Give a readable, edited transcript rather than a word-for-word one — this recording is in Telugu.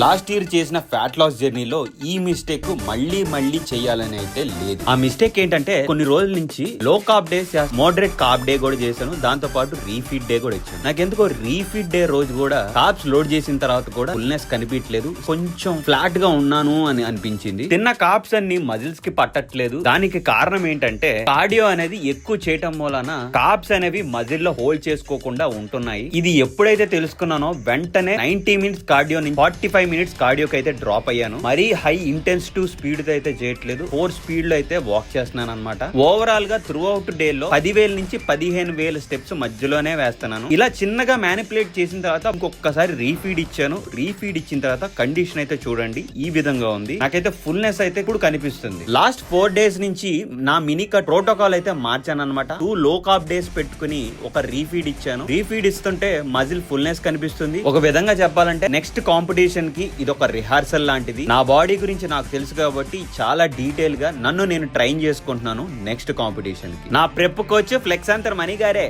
లాస్ట్ ఇయర్ చేసిన ఫ్యాట్ లాస్ జర్నీలో ఈ మిస్టేక్ మళ్ళీ చేయాలని అయితే లేదు. ఆ మిస్టేక్ ఏంటంటే కొన్ని రోజుల నుంచి లో carb day, moderate carb day కూడా చేశాను. దాంతో పాటు రీఫీడ్ డే కూడా ఇచ్చాను. నాకెందుకో రీఫీడ్ డే రోజు కూడా కార్బ్స్ లోడ్ చేసిన తర్వాత కూడా ఫుల్నెస్ కనిపించలేదు, కొంచెం ఫ్లాట్ గా ఉన్నాను అని అనిపించింది. తిన్న కార్బ్స్ అన్ని మజిల్స్ కి పట్టట్లేదు. దానికి కారణం ఏంటంటే కార్డియో అనేది ఎక్కువ చేయటం మూలన కార్బ్స్ అనేవి మజిల్ లో హోల్డ్ చేసుకోకుండా ఉంటున్నాయి. ఇది ఎప్పుడైతే తెలుసుకున్నానో వెంటనే 90 మినిట్స్ కార్డియో నుంచి 45 మినిట్స్ కార్డియోకి అయితే డ్రాప్ అయ్యాను. మరీ హై ఇంటెన్సివ్ స్పీడ్ తో అయితే చేయట్లేదు, 4 స్పీడ్ లో అయితే వాక్ చేస్తున్నాను అనమాట. ఓవరాల్ గా త్రూ అవుట్ డే లో 10,000 నుంచి 15,000 స్టెప్స్ మధ్యలోనే వేస్తున్నాను. ఇలా చిన్నగా మ్యానిపులేట్ చేసిన తర్వాత ఇంకొకసారి రీఫీడ్ ఇచ్చాను. రీఫీడ్ ఇచ్చిన తర్వాత కండిషన్ అయితే చూడండి ఈ విధంగా ఉంది. నాకైతే ఫుల్నెస్ అయితే ఇప్పుడు కనిపిస్తుంది. లాస్ట్ 4 డేస్ నుంచి నా మినీ కట్ ప్రోటోకాల్ అయితే మార్చాను అనమాట. 2 లో కార్బ్ డేస్ పెట్టుకుని ఒక రీఫీడ్ ఇచ్చాను. రీఫీడ్ ఇస్తుంటే మజిల్ ఫుల్నెస్ కనిపిస్తుంది. ఒక విధంగా చెప్పాలంటే నెక్స్ట్ కాంపిటీషన్ కి ఇది ఒక రిహార్సల్ లాంటిది. నా బాడీ గురించి నాకు తెలుసు కాబట్టి చాలా డీటెయిల్ గా నన్ను నేను ట్రైన్ చేసుకుంటున్నాను నెక్స్ట్ కాంపిటీషన్ కి. నా ప్రెప్ కోచ్ ఫ్లెక్సాంతర్ మణి గారే.